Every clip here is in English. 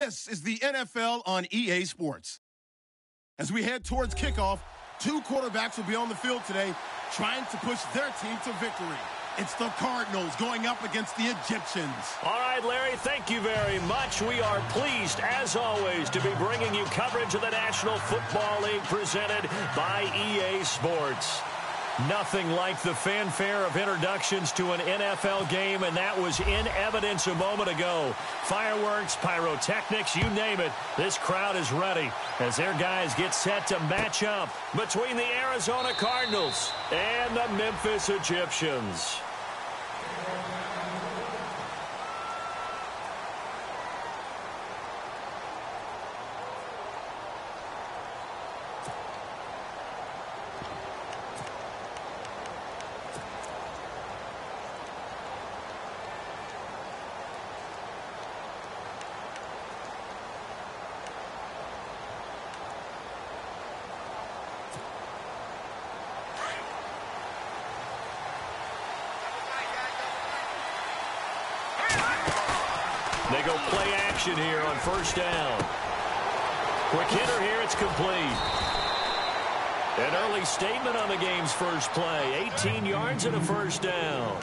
This is the NFL on EA Sports. As we head towards kickoff, two quarterbacks will be on the field today trying to push their team to victory. It's the Cardinals going up against the Egyptians. All right, Larry, thank you very much. We are pleased, as always, to be bringing you coverage of the National Football League presented by EA Sports. Nothing like the fanfare of introductions to an NFL game, and that was in evidence a moment ago. Fireworks, pyrotechnics, you name it. This crowd is ready as their guys get set to match up between the Arizona Cardinals and the Memphis Egyptians. They go play action here on first down. Quick hitter here, it's complete. An early statement on the game's first play. 18 yards and a first down.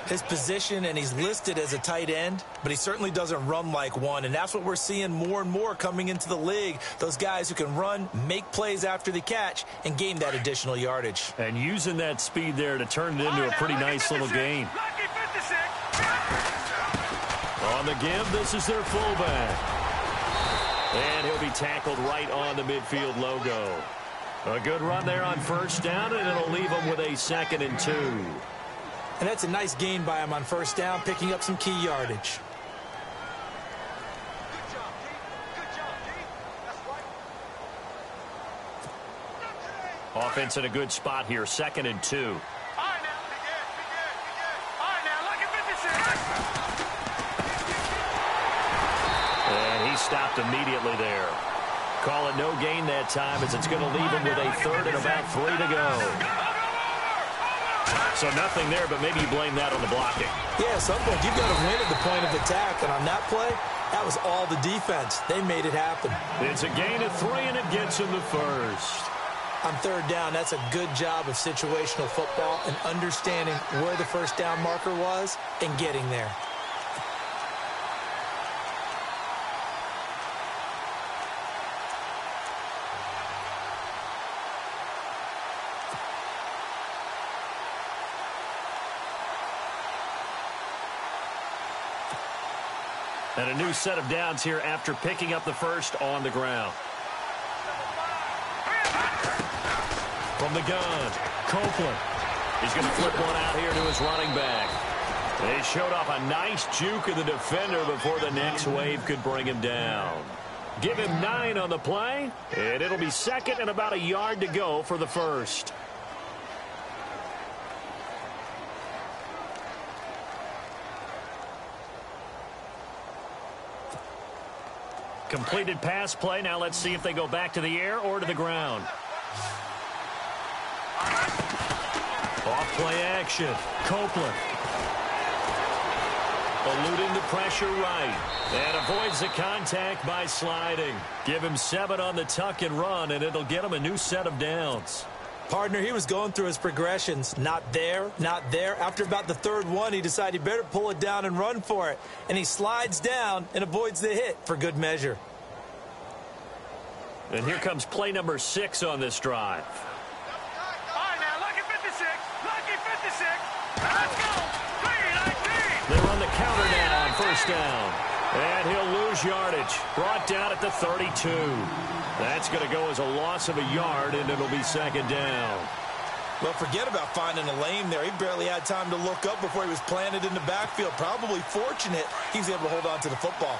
His position, and he's listed as a tight end, but he certainly doesn't run like one, and that's what we're seeing more and more coming into the league. Those guys who can run, make plays after the catch, and gain that additional yardage. And using that speed there to turn it into a pretty nice little gain. On the give, this is their fullback. And he'll be tackled right on the midfield logo. A good run there on first down, and it'll leave him with a 2nd and 2. And that's a nice gain by him on first down, picking up some key yardage. Offense in a good spot here, 2nd and 2. Stopped immediately there. Call it no gain that time as it's going to leave him with a 3rd and about 3 to go. So nothing there, but maybe you blame that on the blocking. Yeah, at some point you've got to win at the point of attack, and on that play, that was all the defense. They made it happen. It's a gain of 3, and it gets him the first. On third down, that's a good job of situational football and understanding where the first down marker was and getting there. And a new set of downs here after picking up the first on the ground. From the gun, Copeland. He's going to flip one out here to his running back. They showed off a nice juke of the defender before the next wave could bring him down. Give him 9 on the play, and it'll be 2nd and about a yard to go for the first. Completed pass play. Now let's see if they go back to the air or to the ground. Off play action. Copeland. Eluding the pressure right. And avoids the contact by sliding. Give him 7 on the tuck and run, and it'll get him a new set of downs. Partner, he was going through his progressions. Not there, not there. After about the 3rd one, he decided he better pull it down and run for it. And he slides down and avoids the hit for good measure. And here comes play number 6 on this drive. All right, now, lucky 56. Lucky 56. Let's go. 3-19. They run the counter now on first down. And he'll lose yardage. Brought down at the 32. That's going to go as a loss of a yard, and it'll be 2nd down. Well, forget about finding a lane there. He barely had time to look up before he was planted in the backfield. Probably fortunate he was able to hold on to the football.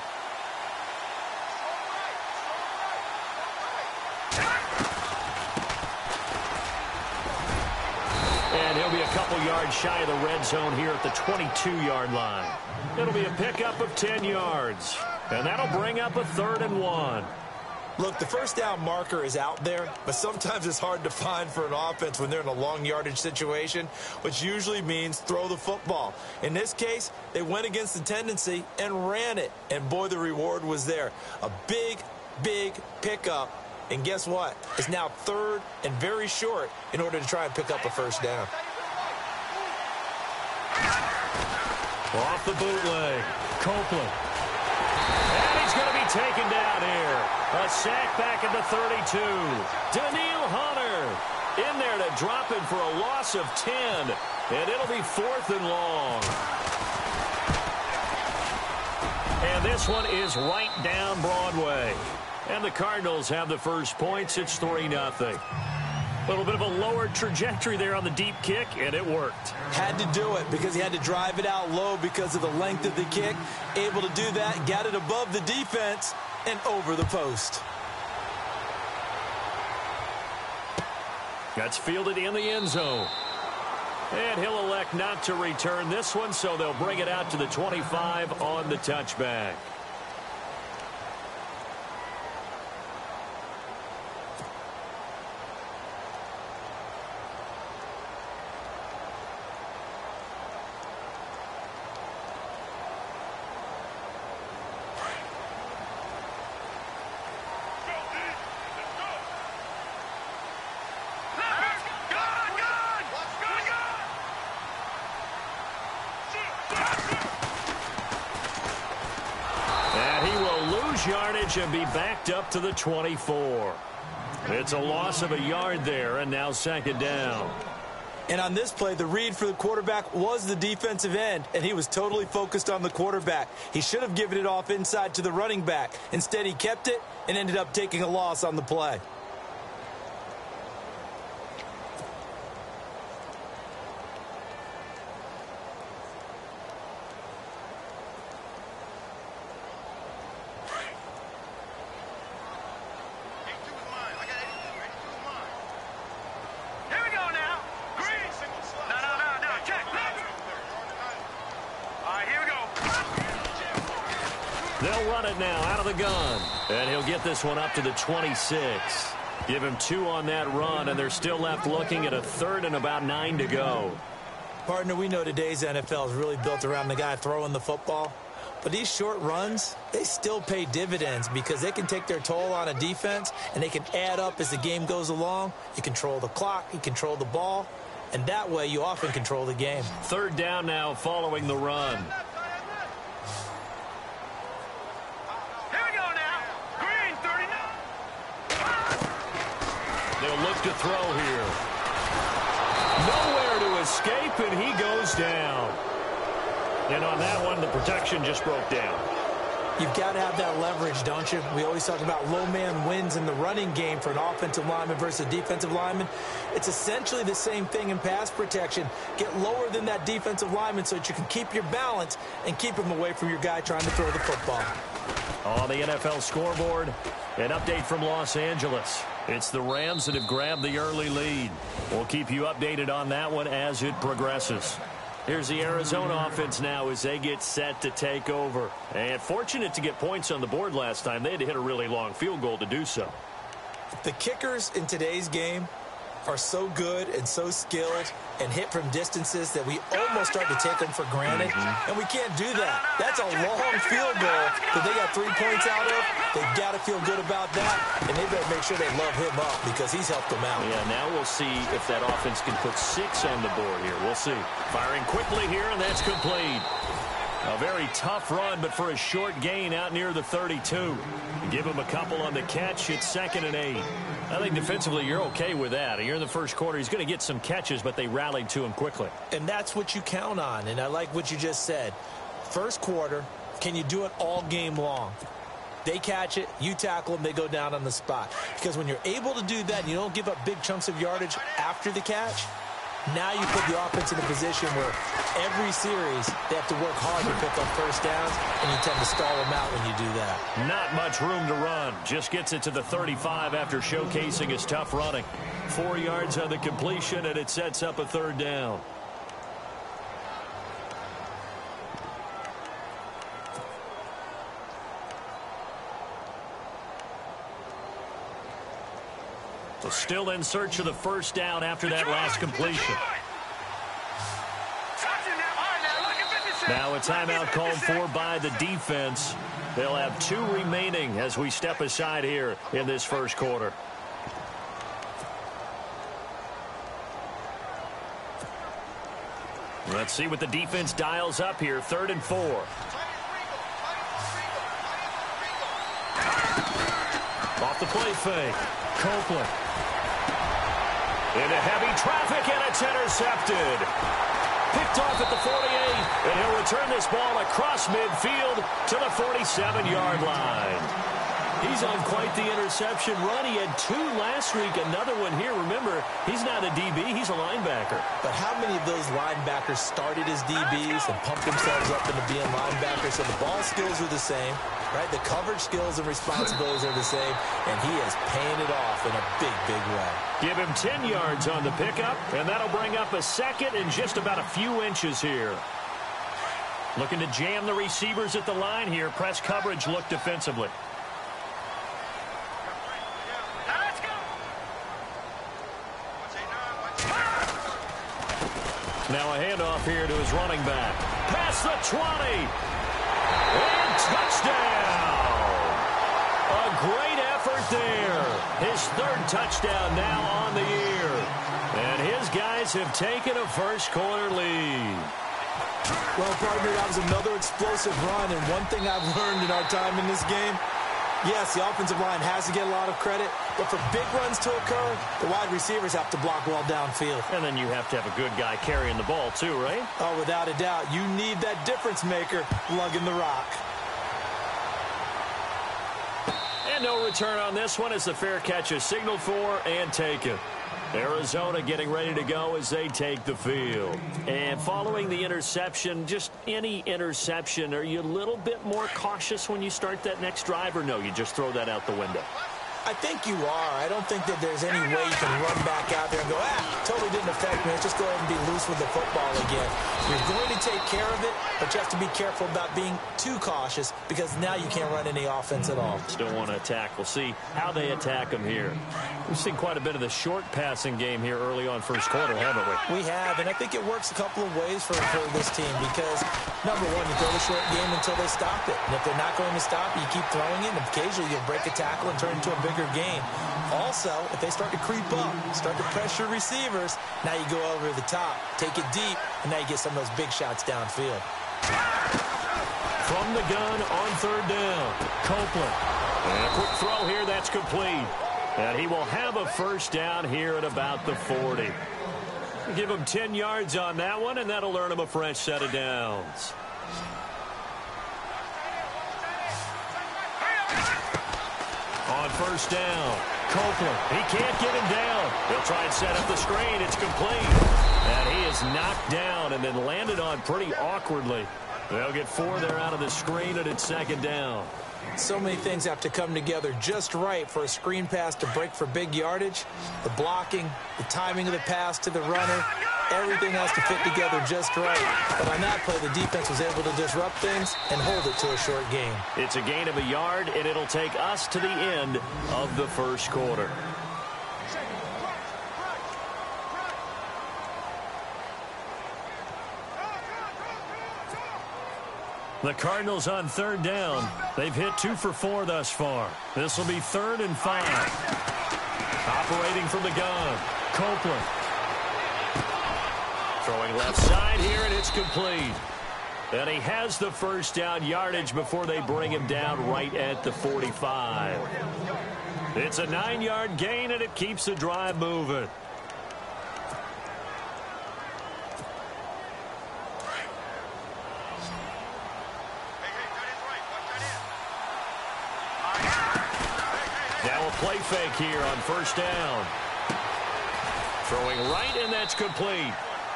And he'll be a couple yards shy of the red zone here at the 22-yard line. It'll be a pickup of 10 yards. And that'll bring up a 3rd and 1. Look, the first down marker is out there, but sometimes it's hard to find for an offense when they're in a long yardage situation, which usually means throw the football. In this case, they went against the tendency and ran it, and boy, the reward was there. A big, big pickup, and guess what? It's now third and very short in order to try and pick up a first down. Off the bootleg, Copeland. And he's going to be taken down here. A sack back at the 32. Daniil Hunter in there to drop him for a loss of 10. And it'll be 4th and long. And this one is right down Broadway. And the Cardinals have the first points. It's 3-0. A little bit of a lower trajectory there on the deep kick, and it worked. Had to do it because he had to drive it out low because of the length of the kick. Able to do that, got it above the defense and over the post. That's fielded in the end zone. And he'll elect not to return this one, so they'll bring it out to the 25 on the touchback. Yardage and be backed up to the 24. It's a loss of a yard there, and now 2nd down. And on this play, the read for the quarterback was the defensive end, and he was totally focused on the quarterback. He should have given it off inside to the running back. Instead, he kept it and ended up taking a loss on the play. They'll run it now out of the gun. And he'll get this one up to the 26. Give him 2 on that run, and they're still left looking at a 3rd and about 9 to go. Partner, we know today's NFL is really built around the guy throwing the football. But these short runs, they still pay dividends because they can take their toll on a defense, and they can add up as the game goes along. You control the clock, you control the ball, and that way you often control the game. 3rd down now following the run. They'll look to throw here. Nowhere to escape, and he goes down. And on that one, the protection just broke down. You've got to have that leverage, don't you? We always talk about low man wins in the running game for an offensive lineman versus a defensive lineman. It's essentially the same thing in pass protection. Get lower than that defensive lineman so that you can keep your balance and keep him away from your guy trying to throw the football. On the NFL scoreboard, an update from Los Angeles. It's the Rams that have grabbed the early lead. We'll keep you updated on that one as it progresses. Here's the Arizona offense now as they get set to take over. And fortunate to get points on the board last time. They had to hit a really long field goal to do so. The kickers in today's game are so good and so skilled and hit from distances that we almost start to take them for granted. And we can't do that. That's a long field goal that they got 3 points out of. They've got to feel good about that, and they better make sure they love him up because he's helped them out. Yeah, now we'll see if that offense can put 6 on the board here. We'll see. Firing quickly here, and that's complete. A very tough run, but for a short gain out near the 32. Give him a couple on the catch. It's 2nd and 8. I think defensively you're okay with that. You're in the first quarter. He's going to get some catches, but they rallied to him quickly. And that's what you count on, and I like what you just said. First quarter, can you do it all game long? They catch it, you tackle them, they go down on the spot. Because when you're able to do that and you don't give up big chunks of yardage after the catch, now you put the offense in a position where every series they have to work hard to pick up first downs, and you tend to stall them out when you do that. Not much room to run. Just gets it to the 35 after showcasing his tough running. 4 yards on the completion, and it sets up a 3rd down. So still in search of the first down after that last completion. Now a timeout called for by the defense. They'll have 2 remaining as we step aside here in this first quarter. Let's see what the defense dials up here. 3rd and 4. Off the play fake. Copeland. Into heavy traffic, and it's intercepted. Picked off at the 48, and he'll return this ball across midfield to the 47-yard line. He's on quite the interception run. He had 2 last week, another one here. Remember, he's not a DB, he's a linebacker. But how many of those linebackers started as DBs and pumped themselves up into being linebackers? So the ball skills are the same, right? The coverage skills and responsibilities are the same, and he is paying it off in a big, big way. Give him 10 yards on the pickup, and that'll bring up a second and just about a few inches here. Looking to jam the receivers at the line here. Press coverage look defensively. Now a handoff here to his running back. Past the 20. And touchdown. A great effort there. His 3rd touchdown now on the year. And his guys have taken a first-quarter lead. Well, partner, that was another explosive run. And one thing I've learned in our time in this game, yes, the offensive line has to get a lot of credit, but for big runs to occur, the wide receivers have to block well downfield. And then you have to have a good guy carrying the ball too, right? Oh, without a doubt. You need that difference maker lugging the rock. And no return on this one as the fair catch is signaled for and taken. Arizona getting ready to go as they take the field. And following the interception, just any interception, are you a little bit more cautious when you start that next drive, or no, you just throw that out the window? I think you are. I don't think that there's any way you can run back out there and go, totally didn't affect me. Let's just go ahead and be loose with the football again. You're going to take care of it, but you have to be careful about being too cautious because now you can't run any offense at all. Still want to attack. We'll see how they attack them here. We've seen quite a bit of the short passing game here early on first quarter, haven't we? We have, and I think it works a couple of ways for this team because, number one, you throw the short game until they stop it. And if they're not going to stop it, you keep throwing it, and occasionally you'll break a tackle and turn it into a bigger game. Also, if they start to creep up, start to pressure receivers, now you go over the top, take it deep, and now you get some of those big shots downfield. From the gun on 3rd down, Copeland. And a quick throw here, that's complete. And he will have a first down here at about the 40. Give him 10 yards on that one, and that'll earn him a fresh set of downs. On 1st down, Copeland. He can't get him down. He'll try and set up the screen. It's complete. And he is knocked down and then landed on pretty awkwardly. They'll get 4 there out of the screen, and it's 2nd down. So many things have to come together just right for a screen pass to break for big yardage. The blocking, the timing of the pass to the runner, everything has to fit together just right. But on that play, the defense was able to disrupt things and hold it to a short gain. It's a gain of a yard, and it'll take us to the end of the first quarter. The Cardinals on 3rd down. They've hit 2 for 4 thus far. This will be 3rd and 5. Operating from the gun, Copeland. Throwing left side here, and it's complete. And he has the first down yardage before they bring him down right at the 45. It's a 9-yard gain, and it keeps the drive moving. Now a play fake here on 1st down. Throwing right, and that's complete.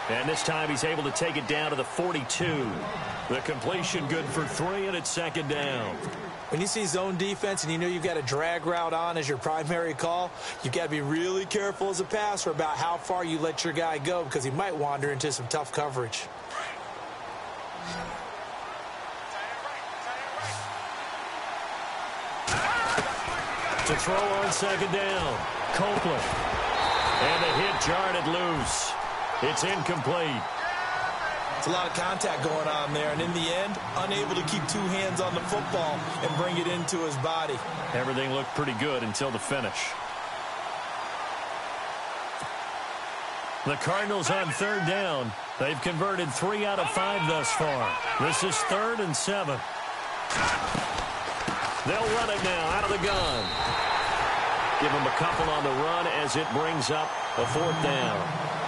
And this time he's able to take it down to the 42. The completion good for 3, and it's 2nd down. When you see zone defense and you know you've got a drag route on as your primary call, you've got to be really careful as a passer about how far you let your guy go because he might wander into some tough coverage. To throw on 2nd down, Copeland. And the hit jarred it loose. It's incomplete. It's a lot of contact going on there, and in the end, unable to keep two hands on the football and bring it into his body. Everything looked pretty good until the finish. The Cardinals on third down. They've converted 3 out of 5 thus far. This is 3rd and 7. They'll run it now out of the gun. Give them a couple on the run as it brings up a 4th down.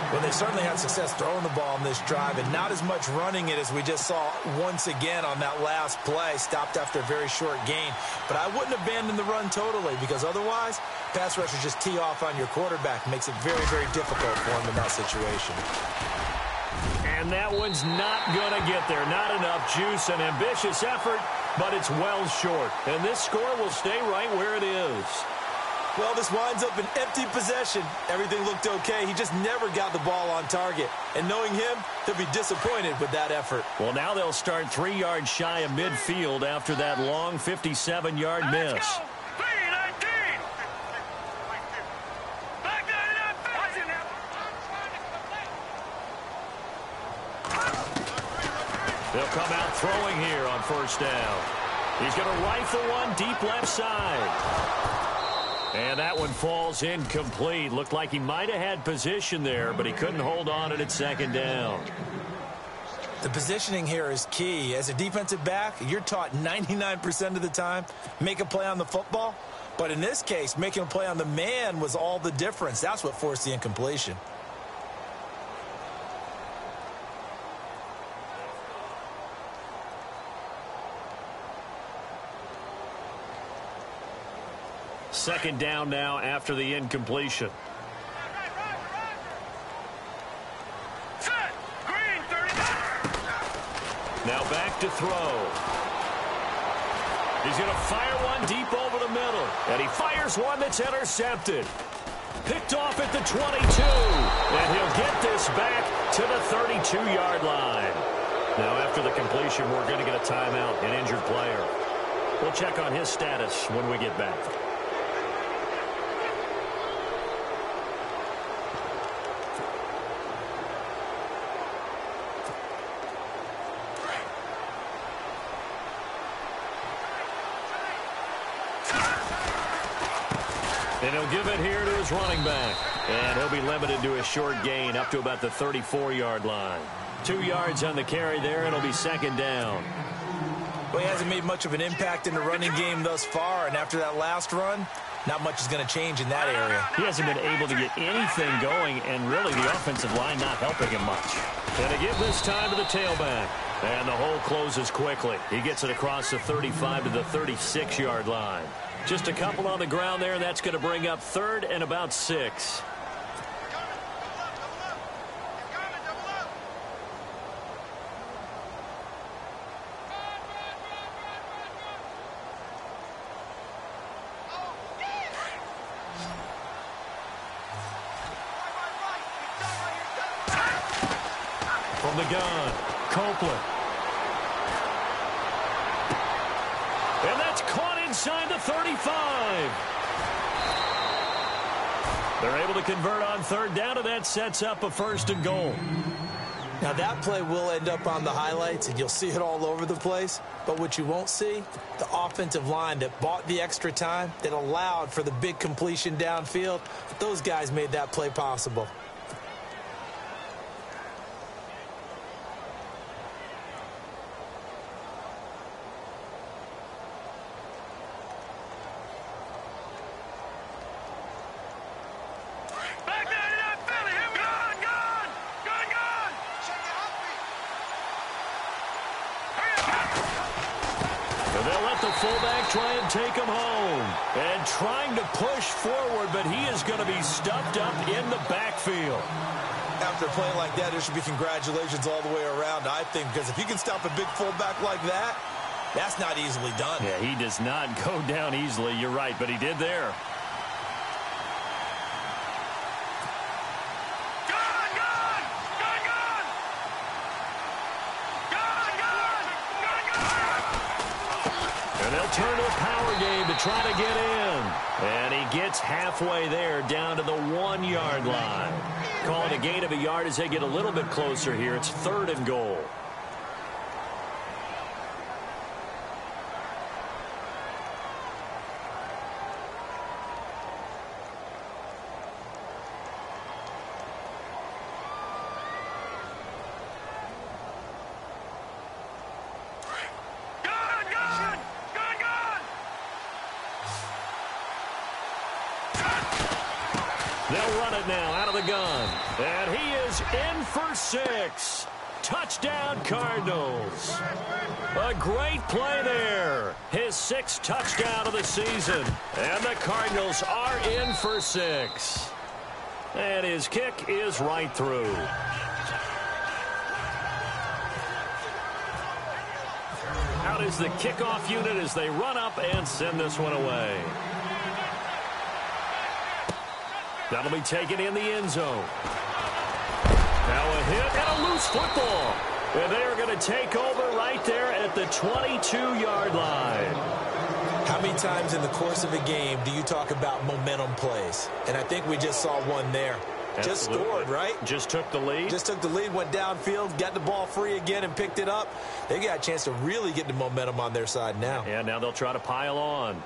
Well, they certainly had success throwing the ball on this drive, and not as much running it as we just saw once again on that last play. Stopped after a very short gain. But I wouldn't abandon the run totally, because otherwise, pass rushers just tee off on your quarterback. Makes it very, very difficult for him in that situation. And that one's not going to get there. Not enough juice. An ambitious effort, but it's well short. And this score will stay right where it is. Well, this winds up an empty possession. Everything looked okay. He just never got the ball on target. And knowing him, he'll be disappointed with that effort. Well, now they'll start 3 yards shy of midfield after that long 57-yard miss. Let's go. 3-19. Back there, They'll come out throwing here on 1st down. He's going to rifle one deep left side. And that one falls incomplete. Looked like he might have had position there, but he couldn't hold on at 2nd down. The positioning here is key. As a defensive back, you're taught 99% of the time, make a play on the football. But in this case, making a play on the man was all the difference. That's what forced the incompletion. Second down now after the incompletion. Set. Green, 39. Now back to throw. He's going to fire one deep over the middle. And he fires one that's intercepted. Picked off at the 22. And he'll get this back to the 32-yard line. Now after the completion, we're going to get a timeout, an injured player. We'll check on his status when we get back. And he'll give it here to his running back. And he'll be limited to a short gain up to about the 34-yard line. 2 yards on the carry there, and it'll be 2nd down. Well, he hasn't made much of an impact in the running game thus far, and after that last run, not much is going to change in that area. He hasn't been able to get anything going, and really the offensive line not helping him much. And to give this time to the tailback. And the hole closes quickly. He gets it across the 35 to the 36-yard line. Just a couple on the ground there, and that's going to bring up 3rd and about 6. From the gun, Copeland. And that's caught inside the 35. They're able to convert on 3rd down, and that sets up a 1st and goal. Now, that play will end up on the highlights, and you'll see it all over the place. But what you won't see, the offensive line that bought the extra time, that allowed for the big completion downfield, those guys made that play possible. Fullback try and take him home. And trying to push forward, but he is going to be stuffed up in the backfield. After a play like that, there should be congratulations all the way around, I think, because if you can stop a big fullback like that, that's not easily done. Yeah, he does not go down easily. You're right, but he did there. return to the power game to try to get in. And he gets halfway there down to the 1-yard line. Call it a gain of a yard as they get a little bit closer here. It's 3rd and goal. They'll run it now out of the gun. And he is in for 6. Touchdown, Cardinals. A great play there. His 6th touchdown of the season. And the Cardinals are in for 6. And his kick is right through. Out is the kickoff unit as they run up and send this one away. That'll be taken in the end zone. Now a hit and a loose football. And they are going to take over right there at the 22-yard line. How many times in the course of a game do you talk about momentum plays? And I think we just saw one there. Absolutely. Just scored, right? Just took the lead. Just took the lead, went downfield, got the ball free again and picked it up. They got a chance to really get the momentum on their side now. And now they'll try to pile on.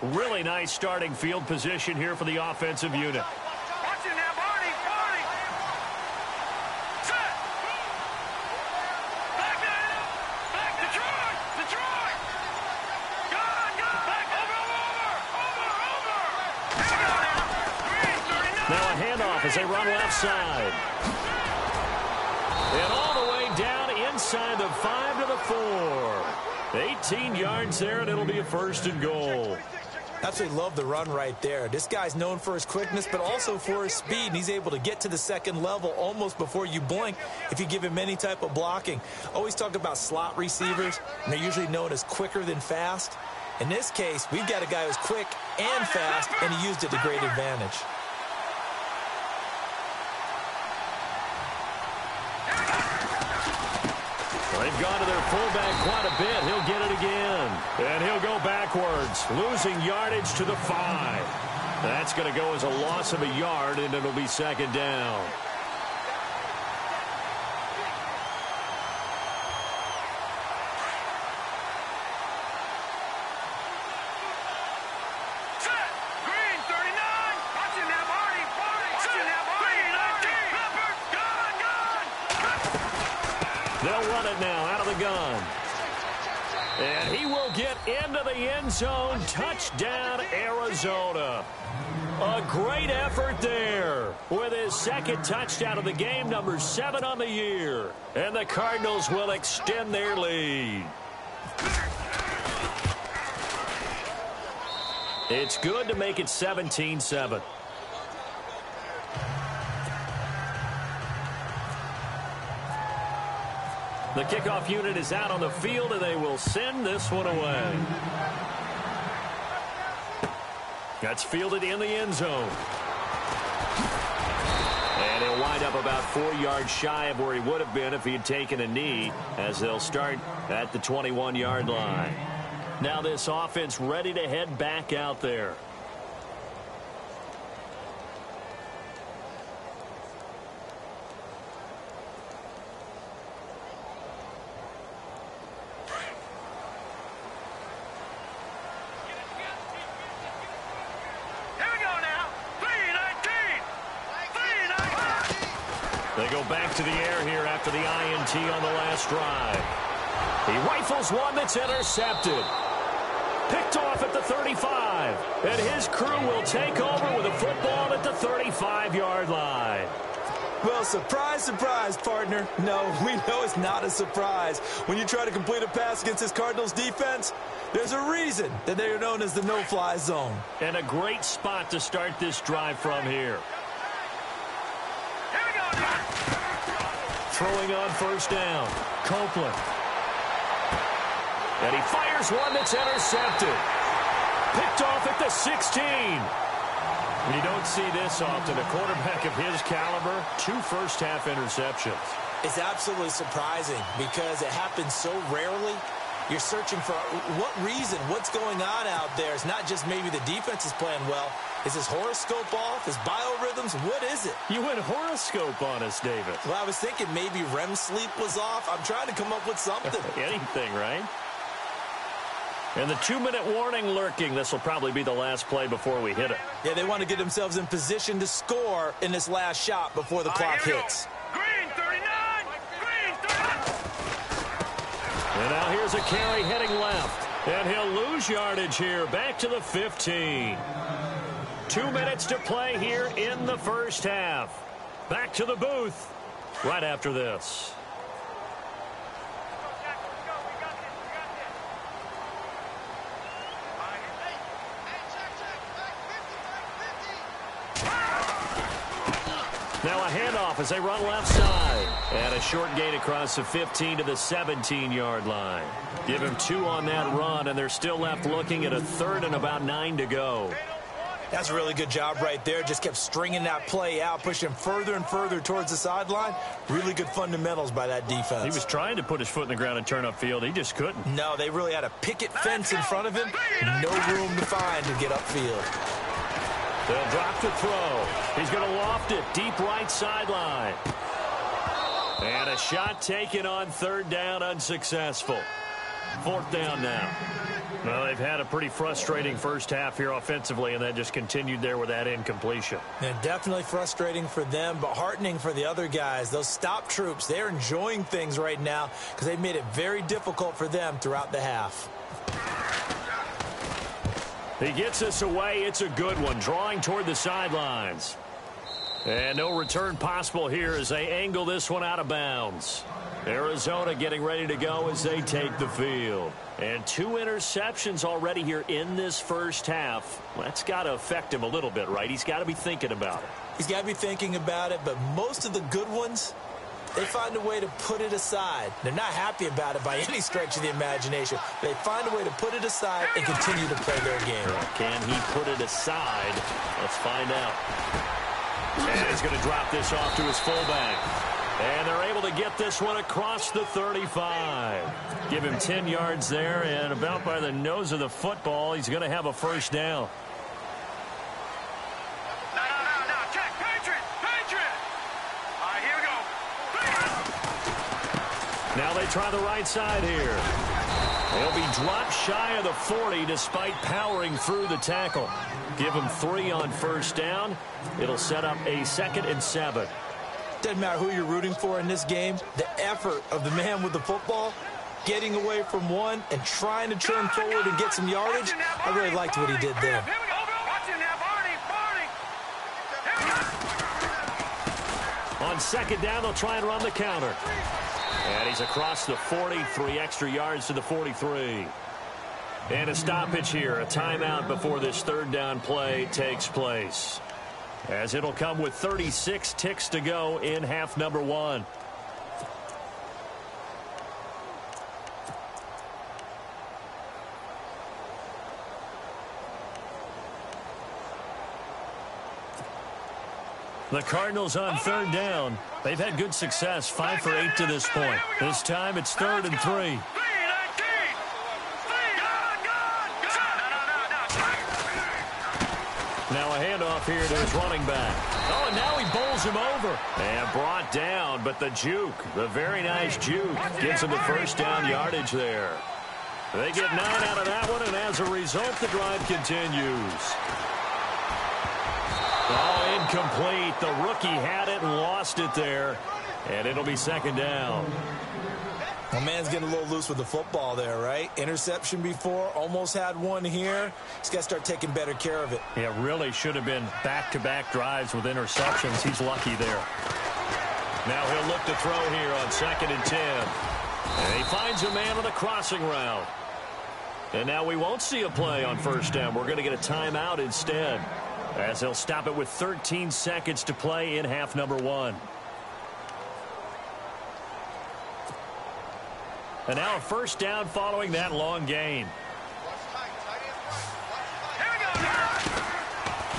Really nice starting field position here for the offensive unit. Watch it now, Barney. Set. Back there. Back. Detroit. Gun. Back. Over. Now a handoff as they run left side. And all the way down inside the 5 to the 4. 18 yards there, and it'll be a 1st and goal. Absolutely love the run right there. This guy's known for his quickness, but also for his speed, and he's able to get to the second level almost before you blink if you give him any type of blocking. Always talk about slot receivers, and they're usually known as quicker than fast. In this case, we've got a guy who's quick and fast, and he used it to great advantage. They've gone to their fullback quite a bit. He'll get it again. And he'll go backwards, losing yardage to the 5. That's going to go as a loss of a yard, and it'll be 2nd down. Set. Green, 39. Watch it now, Barney. Watch it now, Barney. Gun. They'll run it now out of the gun. And he will get into the end zone. Touchdown, Arizona. A great effort there with his 2nd touchdown of the game, number 7 on the year. And the Cardinals will extend their lead. It's good to make it 17-7. The kickoff unit is out on the field, and they will send this one away. That's fielded in the end zone. And he'll wind up about 4 yards shy of where he would have been if he had taken a knee, as they'll start at the 21-yard line. Now this offense ready to head back out there. They go back to the air here after the INT on the last drive. He rifles one that's intercepted. Picked off at the 35. And his crew will take over with a football at the 35-yard line. Well, surprise, surprise, partner. No, we know it's not a surprise. When you try to complete a pass against this Cardinals defense, there's a reason that they are known as the no-fly zone. And a great spot to start this drive from here. Throwing on first down, Copeland. And he fires one that's intercepted. Picked off at the 16. You don't see this often. A quarterback of his caliber, 2 first-half interceptions. It's absolutely surprising because it happens so rarely. You're searching for what reason, what's going on out there. It's not just maybe the defense is playing well. Is his horoscope off? His biorhythms? What is it? You went horoscope on us, David. Well, I was thinking maybe REM sleep was off. I'm trying to come up with something. Anything, right? And the 2-minute warning lurking. This will probably be the last play before we hit it. Yeah, they want to get themselves in position to score in this last shot before the clock hits. Green 39! Green 39! And now here's a carry heading left. And he'll lose yardage here. Back to the 15. 2 minutes to play here in the first half. Back to the booth right after this. Now a handoff as they run left side. And a short gain across the 15 to the 17-yard line. Give him 2 on that run, and they're still left looking at a 3rd and about 9 to go. That's a really good job right there. Just kept stringing that play out, pushing him further and further towards the sideline. Really good fundamentals by that defense. He was trying to put his foot in the ground and turn upfield. He just couldn't. No, they really had a picket fence in front of him. No room to find to get upfield. They'll drop to throw. He's going to loft it deep right sideline. And a shot taken on 3rd down, unsuccessful. 4th down now. Well, they've had a pretty frustrating first half here offensively, and then just continued there with that incompletion. Yeah, definitely frustrating for them, but heartening for the other guys. Those stop troops, they're enjoying things right now because they've made it very difficult for them throughout the half. He gets us away. It's a good one, drawing toward the sidelines. And no return possible here as they angle this one out of bounds. Arizona getting ready to go as they take the field. And 2 interceptions already here in this first half. Well, that's got to affect him a little bit, right? He's got to be thinking about it. He's got to be thinking about it, but most of the good ones, they find a way to put it aside. They're not happy about it by any stretch of the imagination. They find a way to put it aside and continue to play their game. Can he put it aside? Let's find out. And he's going to drop this off to his fullback. And they're able to get this one across the 35. Give him 10 yards there, and about by the nose of the football, he's going to have a first down. No. Check. Patriot. All right, here we go. Now they try the right side here. They'll be dropped shy of the 40 despite powering through the tackle. Give him 3 on first down. It'll set up a 2nd and 7. Doesn't matter who you're rooting for in this game. The effort of the man with the football, getting away from one and trying to turn forward and get some yardage, I really liked what he did there. Here we go. Watch it now, Barney. On 2nd down, they'll try and run the counter. And he's across the 40, 3 extra yards to the 43. And a stoppage here, a timeout before this 3rd down play takes place. As it'll come with 36 ticks to go in half number 1. The Cardinals on 3rd down. They've had good success, 5 for 8 to this point. This time it's 3rd and 3. Now a handoff here to his running back. Oh, and now he bowls him over. And brought down, but the juke, the very nice juke, gives him the first down yardage there. They get 9 out of that one, and as a result, the drive continues. Oh, incomplete. The rookie had it and lost it there. And it'll be 2nd down. Well, man's getting a little loose with the football there, right? Interception before, almost had one here. He's got to start taking better care of it. Yeah, really should have been back-to-back drives with interceptions. He's lucky there. Now he'll look to throw here on 2nd and 10. And he finds a man on the crossing route. And now we won't see a play on 1st down. We're going to get a timeout instead, as they'll stop it with 13 seconds to play in half number 1. And now a 1st down following that long gain.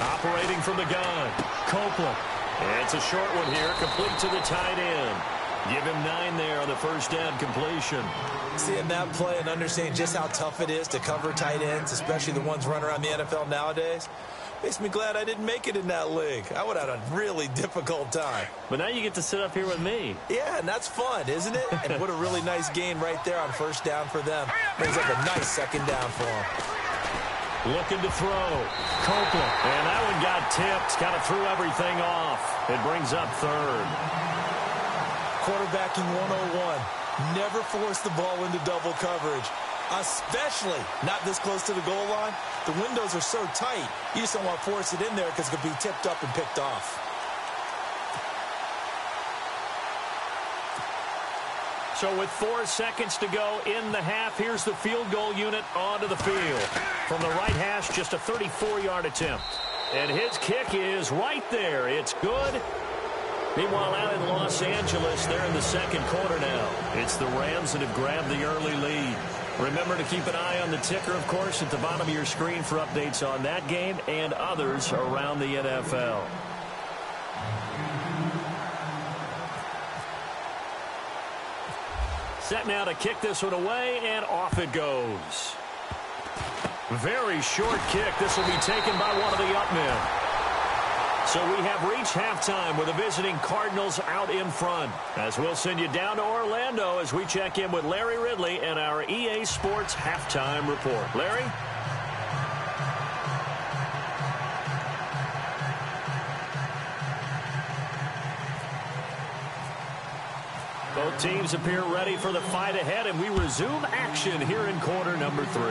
Operating from the gun, Copeland. And it's a short one here, complete to the tight end. Give him 9 there on the first down completion. Seeing that play and understanding just how tough it is to cover tight ends, especially the ones running around the NFL nowadays, makes me glad I didn't make it in that league. I would have had a really difficult time. But now you get to sit up here with me. Yeah, and that's fun, isn't it? And what a really nice gain right there on first down for them. Brings up a nice second down for them. Looking to throw. Copeland. And that one got tipped. Kind of threw everything off. It brings up third. Quarterbacking 101. Never force the ball into double coverage. Especially not this close to the goal line. The windows are so tight, you just don't want to force it in there because it could be tipped up and picked off. So with 4 seconds to go in the half, here's the field goal unit onto the field. From the right hash, just a 34-yard attempt. And his kick is right there. It's good. Meanwhile, out in Los Angeles, they're in the second quarter now. It's the Rams that have grabbed the early lead. Remember to keep an eye on the ticker, of course, at the bottom of your screen for updates on that game and others around the NFL. Set now to kick this one away, and off it goes. Very short kick. This will be taken by one of the up men. So we have reached halftime with the visiting Cardinals out in front. As we'll send you down to Orlando as we check in with Larry Ridley and our EA Sports Halftime Report. Larry? Both teams appear ready for the fight ahead, and we resume action here in quarter number 3.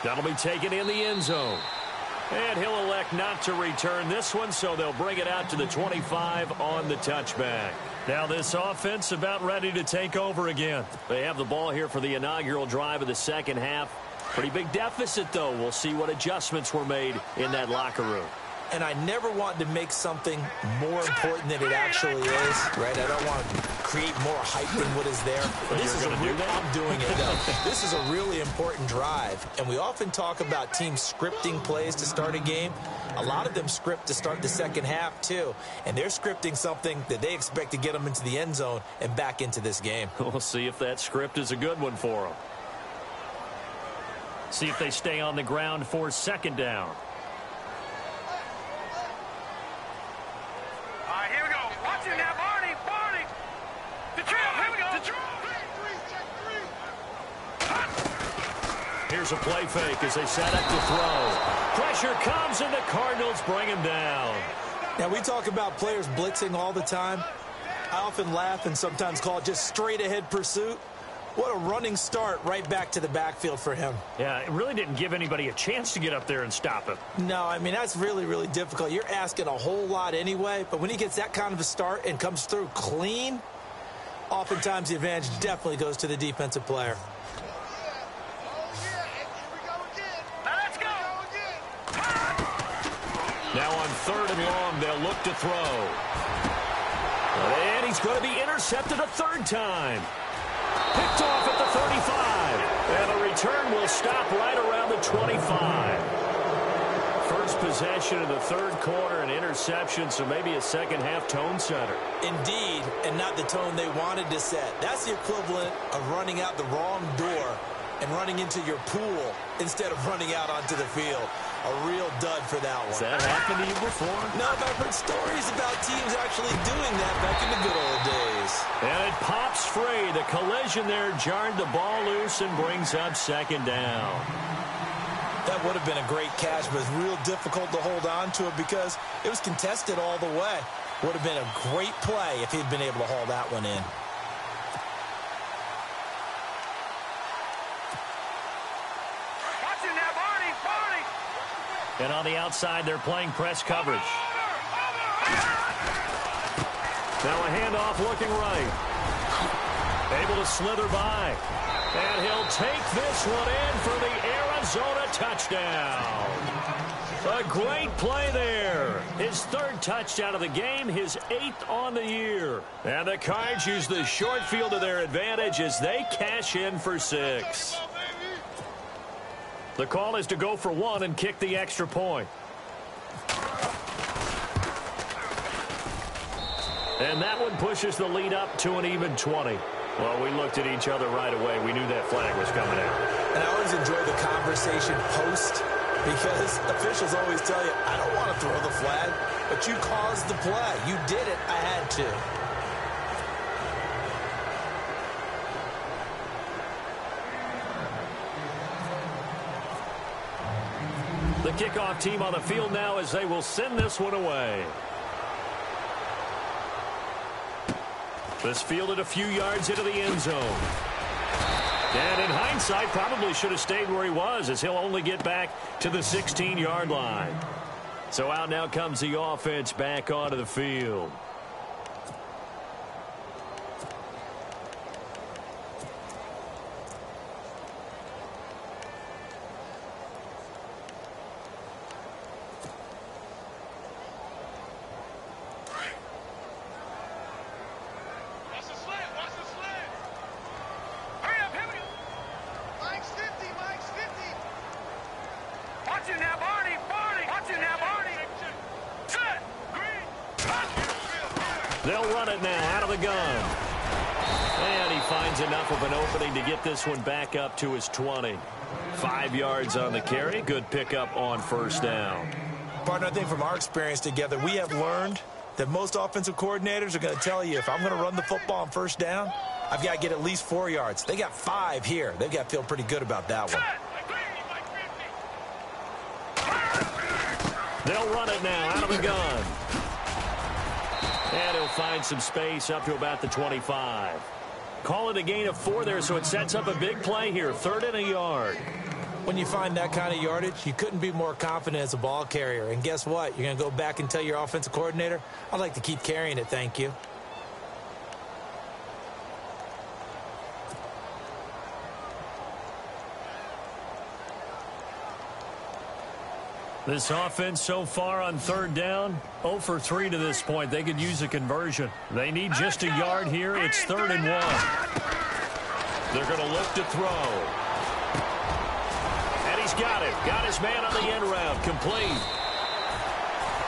That'll be taken in the end zone. And he'll elect not to return this one, so they'll bring it out to the 25 on the touchback. Now this offense about ready to take over again. They have the ball here for the inaugural drive of the second half. Pretty big deficit, though. We'll see what adjustments were made in that locker room. And I never want to make something more important than it actually is, right? I don't want to create more hype than what is there. But this is I'm doing it, though. This is a really important drive. And we often talk about teams scripting plays to start a game. A lot of them script to start the second half, too. And they're scripting something that they expect to get them into the end zone and back into this game. We'll see if that script is a good one for them. See if they stay on the ground for second down. Here's a play fake as they set up to throw. Pressure comes, and the Cardinals bring him down. Now, we talk about players blitzing all the time. I often laugh and sometimes call it just straight-ahead pursuit. What a running start right back to the backfield for him. Yeah, it really didn't give anybody a chance to get up there and stop him. No, I mean, that's really, really difficult. You're asking a whole lot anyway, but when he gets that kind of a start and comes through clean, oftentimes the advantage definitely goes to the defensive player. Now on third and long, they'll look to throw. And he's going to be intercepted a third time. Picked off at the 35. And the return will stop right around the 25. First possession of the third quarter, an interception, so maybe a second half tone setter. Indeed, and not the tone they wanted to set. That's the equivalent of running out the wrong door and running into your pool instead of running out onto the field. A real dud for that one. Has that happened to you before? No, but I've heard stories about teams actually doing that back in the good old days. And it pops free. The collision there jarred the ball loose and brings up second down. That would have been a great catch, but it's real difficult to hold on to it because it was contested all the way. Would have been a great play if he'd been able to haul that one in. And on the outside, they're playing press coverage. Now a handoff looking right. Able to slither by. And he'll take this one in for the Arizona touchdown. A great play there. His third touchdown of the game, his 8th on the year. And the Cards use the short field to their advantage as they cash in for 6. The call is to go for one and kick the extra point. And that one pushes the lead up to an even 20. Well, we looked at each other right away. We knew that flag was coming out. And I always enjoy the conversation post because officials always tell you, I don't want to throw the flag, but you caused the play. You did it. I had to. The kickoff team on the field now as they will send this one away. This fielded a few yards into the end zone. And in hindsight, probably should have stayed where he was as he'll only get back to the 16-yard line. So out now comes the offense back onto the field. They'll run it now out of the gun. And he finds enough of an opening to get this one back up to his 20. 5 yards on the carry. Good pickup on first down. Partner, I think from our experience together, we have learned that most offensive coordinators are going to tell you, if I'm going to run the football on first down, I've got to get at least 4 yards. They got 5 here. They've got to feel pretty good about that one. They'll run it now out of the gun. And he'll find some space up to about the 25. Call it a gain of 4 there, so it sets up a big play here. 3rd and a yard. When you find that kind of yardage, you couldn't be more confident as a ball carrier. And guess what? You're going to go back and tell your offensive coordinator, I'd like to keep carrying it, thank you. This offense so far on 3rd down, 0 for 3 to this point. They could use a conversion. They need just a yard here. It's 3rd and 1. They're going to look to throw. And he's got it. Got his man on the end route. Complete.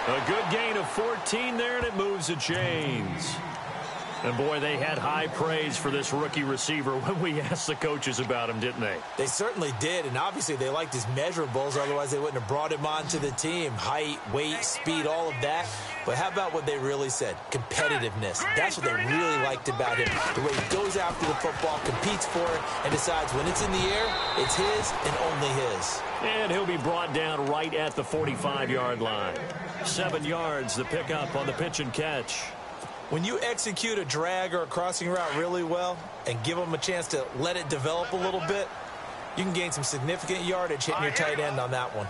A good gain of 14 there, and it moves the chains. And, boy, they had high praise for this rookie receiver when we asked the coaches about him, didn't they? They certainly did, and obviously they liked his measurables. Otherwise, they wouldn't have brought him onto the team. Height, weight, speed, all of that. But how about what they really said? Competitiveness. That's what they really liked about him. The way he goes after the football, competes for it, and decides when it's in the air, it's his and only his. And he'll be brought down right at the 45-yard line. 7 yards, the pickup on the pitch and catch. When you execute a drag or a crossing route really well and give them a chance to let it develop a little bit, you can gain some significant yardage hitting your tight end on that one.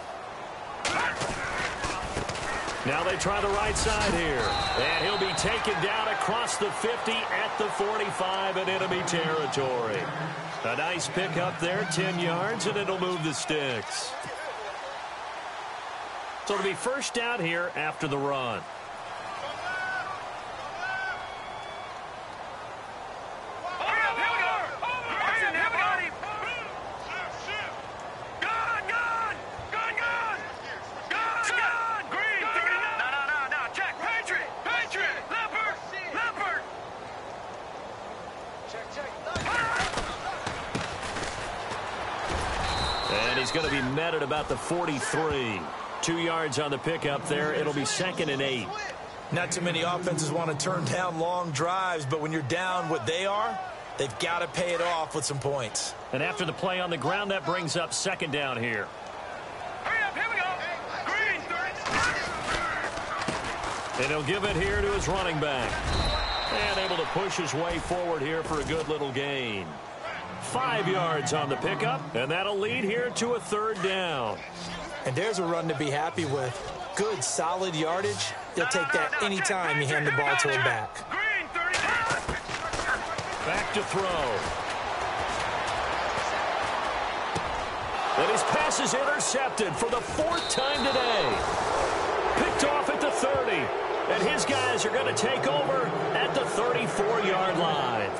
Now they try the right side here. And he'll be taken down across the 50 at the 45 in enemy territory. A nice pickup there, 10 yards, and it'll move the sticks. So it'll be first down here after the run. He's going to be met at about the 43. 2 yards on the pickup there. It'll be 2nd and 8. Not too many offenses want to turn down long drives, but when you're down what they are, they've got to pay it off with some points. And after the play on the ground, that brings up 2nd down here. Hurry up, here we go. Green. And he'll give it here to his running back. And able to push his way forward here for a good little gain. 5 yards on the pickup, and that'll lead here to a 3rd down. And there's a run to be happy with. Good, solid yardage. You'll take that anytime you hand the ball to him back. Back to throw. And his pass is intercepted for the 4th time today. Picked off at the 30. And his guys are going to take over at the 34-yard line.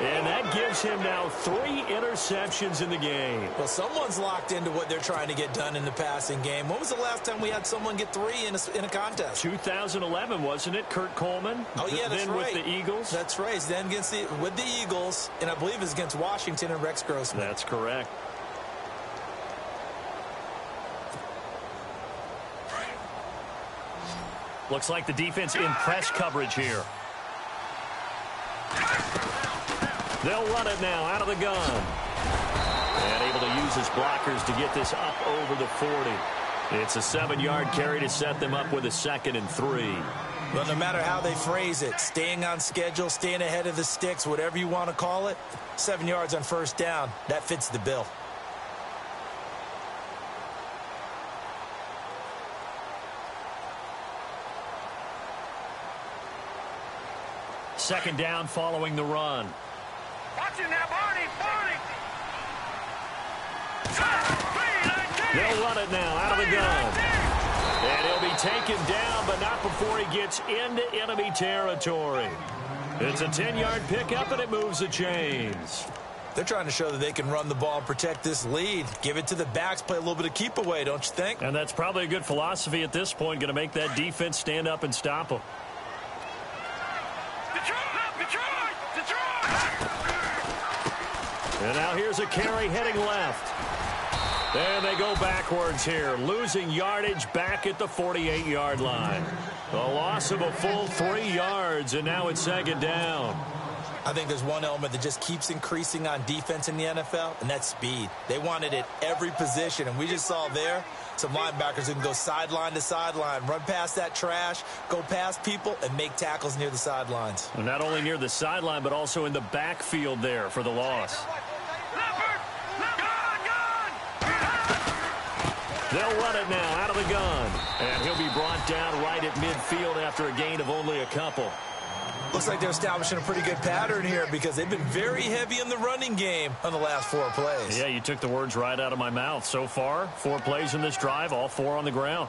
And that gives him now 3 interceptions in the game. Well, someone's locked into what they're trying to get done in the passing game. When was the last time we had someone get 3 in a contest? 2011, wasn't it? Kurt Coleman. Oh, yeah, that's then right. With the Eagles. That's right. Then with the Eagles, and I believe it's against Washington and Rex Grossman. That's correct. Looks like the defense in press coverage here. They'll run it now out of the gun. And able to use his blockers to get this up over the 40. It's a 7-yard carry to set them up with a 2nd and 3. Well, no matter how they phrase it, staying on schedule, staying ahead of the sticks, whatever you want to call it, 7 yards on first down, that fits the bill. Second down following the run. Watch it now, Barney. They'll run it now out of the gun. And he'll be taken down, but not before he gets into enemy territory. It's a 10-yard pickup, and it moves the chains. They're trying to show that they can run the ball and protect this lead. Give it to the backs, play a little bit of keep away, don't you think? And that's probably a good philosophy at this point, going to make that defense stand up and stop them. And now here's a carry heading left. And they go backwards here, losing yardage back at the 48-yard line. A loss of a full 3 yards, and now it's second down. I think there's one element that just keeps increasing on defense in the NFL, and that's speed. They want it at every position, and we just saw there some linebackers who can go sideline to sideline, run past that trash, go past people, and make tackles near the sidelines. And not only near the sideline, but also in the backfield there for the loss. They'll run it now out of the gun. And he'll be brought down right at midfield after a gain of only a couple. Looks like they're establishing a pretty good pattern here because they've been very heavy in the running game on the last 4 plays. Yeah, you took the words right out of my mouth. So far, 4 plays in this drive, all 4 on the ground.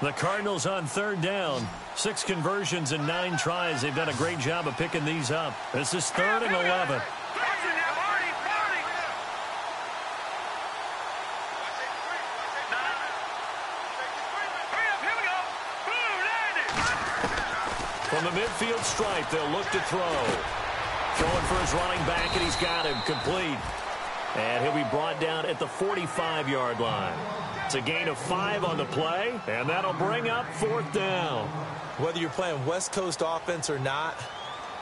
The Cardinals on third down. 6 conversions and 9 tries. They've done a great job of picking these up. This is 3rd and 11. From the midfield stripe, they'll look to throw. Throwing for his running back, and he's got him complete. And he'll be brought down at the 45-yard line. It's a gain of 5 on the play, and that'll bring up 4th down. Whether you're playing West Coast offense or not,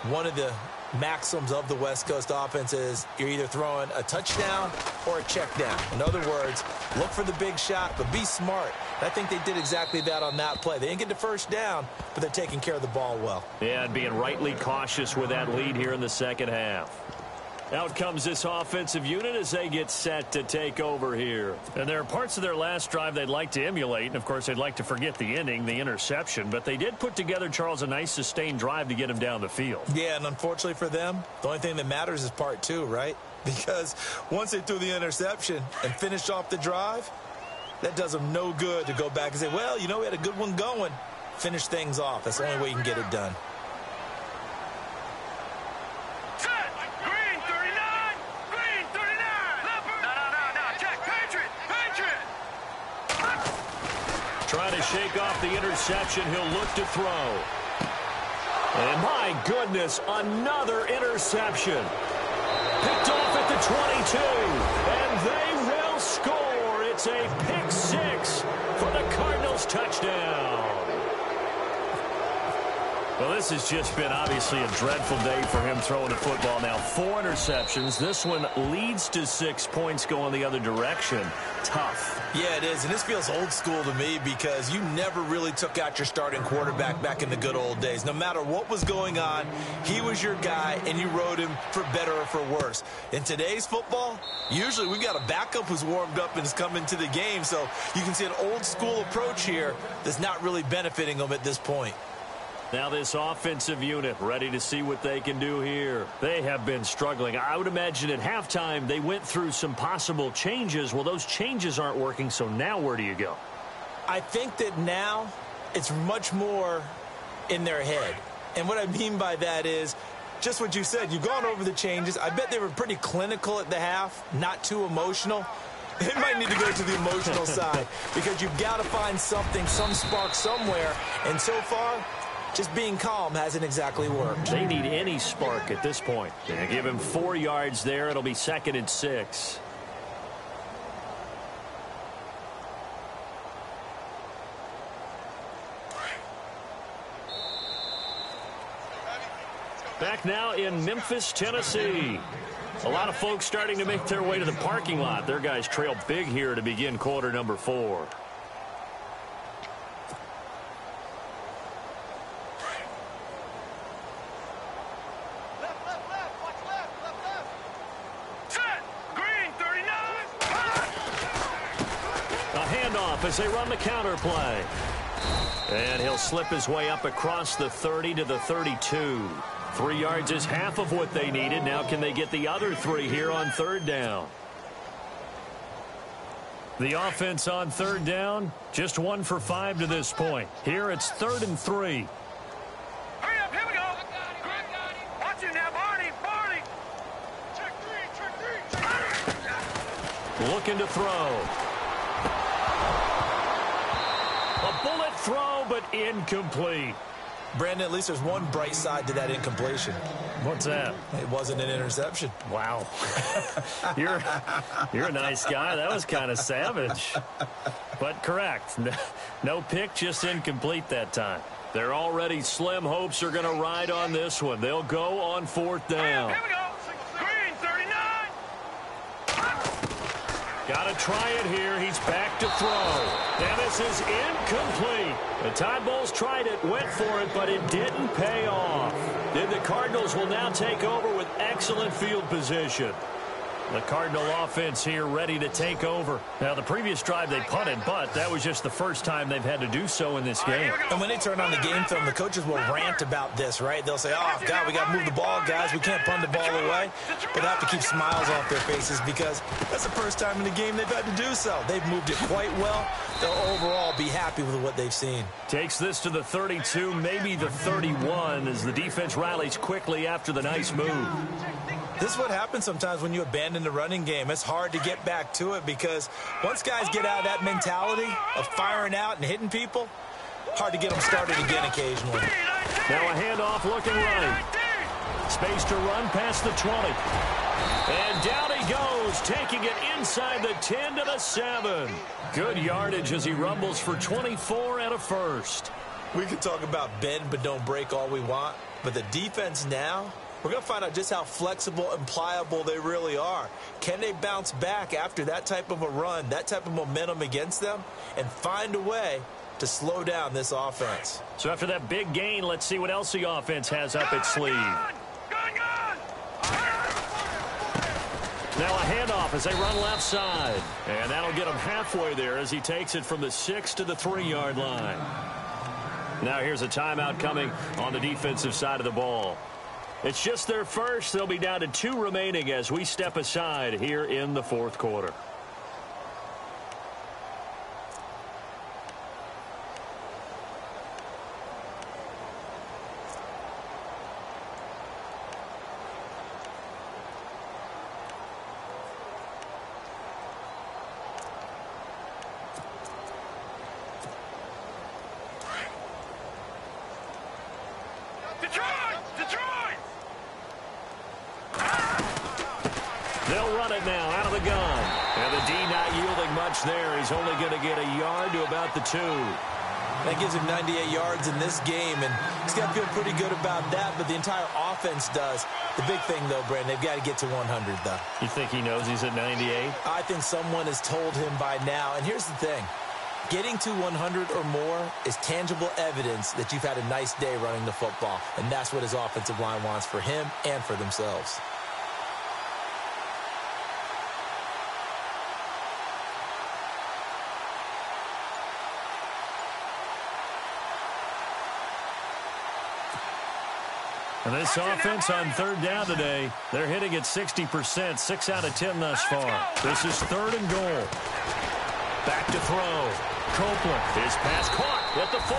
one of the maxims of the West Coast offense is you're either throwing a touchdown or a check down. In other words, look for the big shot, but be smart. I think they did exactly that on that play. They didn't get the first down, but they're taking care of the ball well. Yeah, and being rightly cautious with that lead here in the second half. Out comes this offensive unit as they get set to take over here. And there are parts of their last drive they'd like to emulate. And, of course, they'd like to forget the ending, the interception. But they did put together, Charles, a nice sustained drive to get him down the field. Yeah, and unfortunately for them, the only thing that matters is part 2, right? Because once they threw the interception and finished off the drive, that does them no good to go back and say, well, you know, we had a good one going. Finish things off. That's the only way you can get it done. Trying to shake off the interception. He'll look to throw. And my goodness, another interception. Picked off at the 22. And they will score. It's a pick 6 for the Cardinals touchdown. Well, this has just been obviously a dreadful day for him throwing the football. Now 4 interceptions. This one leads to 6 points going the other direction. Tough. Yeah, it is, and this feels old school to me because you never really took out your starting quarterback back in the good old days. No matter what was going on, he was your guy, and you rode him for better or for worse. In today's football, usually we got a backup who's warmed up and has come into the game, so you can see an old school approach here that's not really benefiting them at this point. Now this offensive unit ready to see what they can do here. They have been struggling. I would imagine at halftime they went through some possible changes. Well, those changes aren't working, so now where do you go? I think that now it's much more in their head. And what I mean by that is just what you said. You've gone over the changes. I bet they were pretty clinical at the half, not too emotional. They might need to go to the emotional side because you've got to find something, some spark somewhere. And so far, just being calm hasn't exactly worked. They need any spark at this point. They give him 4 yards there. It'll be 2nd and 6. Back now in Memphis, Tennessee. A lot of folks starting to make their way to the parking lot. Their guys trail big here to begin quarter number 4. As they run the counter play. And he'll slip his way up across the 30 to the 32. 3 yards is half of what they needed. Now can they get the other 3 here on 3rd down? The offense on 3rd down, just 1 for 5 to this point. Here it's 3rd and 3. Hurry up, here we go. Watch it now, Barney. Check 3. Looking to throw. Bullet throw, but incomplete. Brandon, at least there's one bright side to that incompletion. What's that? It wasn't an interception. Wow. You're a nice guy. That was kind of savage. But correct. No pick, just incomplete that time. Their already slim hopes are going to ride on this one. They'll go on 4th down. Here we go. Green, 39. Got to try it here. He's back to throw. And this is incomplete. The Tide Bulls tried it, went for it, but it didn't pay off. Then the Cardinals will now take over with excellent field position. The Cardinal offense here ready to take over. Now, the previous drive they punted, but that was just the first time they've had to do so in this game. And when they turn on the game film, the coaches will rant about this, right? They'll say, oh, God, we got to move the ball, guys. We can't punt the ball away. But they have to keep smiles off their faces because that's the first time in the game they've had to do so. They've moved it quite well. They'll overall be happy with what they've seen. Takes this to the 32, maybe the 31, as the defense rallies quickly after the nice move. This is what happens sometimes when you abandon the running game. It's hard to get back to it because once guys get out of that mentality of firing out and hitting people, hard to get them started again occasionally. Now a handoff looking right. Space to run past the 20. And down he goes, taking it inside the 10 to the 7. Good yardage as he rumbles for 24 and a first. We can talk about bend but don't break all we want, but the defense now, we're going to find out just how flexible and pliable they really are. Can they bounce back after that type of a run, that type of momentum against them, and find a way to slow down this offense? So after that big gain, let's see what else the offense has up its sleeve. Now a handoff as they run left side. And that'll get him halfway there as he takes it from the 6 to the 3-yard line. Now here's a timeout coming on the defensive side of the ball. It's just their first. They'll be down to 2 remaining as we step aside here in the 4th quarter. They'll run it now out of the gun. And the D not yielding much there. He's only going to get a yard to about the 2. That gives him 98 yards in this game, and he's got to feel pretty good about that, but the entire offense does. The big thing, though, Brandon, they've got to get to 100, though. You think he knows he's at 98? I think someone has told him by now. And here's the thing. Getting to 100 or more is tangible evidence that you've had a nice day running the football, and that's what his offensive line wants for him and for themselves. And this offense on 3rd down today, they're hitting at 60%, 6 out of 10 thus far. This is 3rd and goal. Back to throw. Copeland, his pass caught at the 4.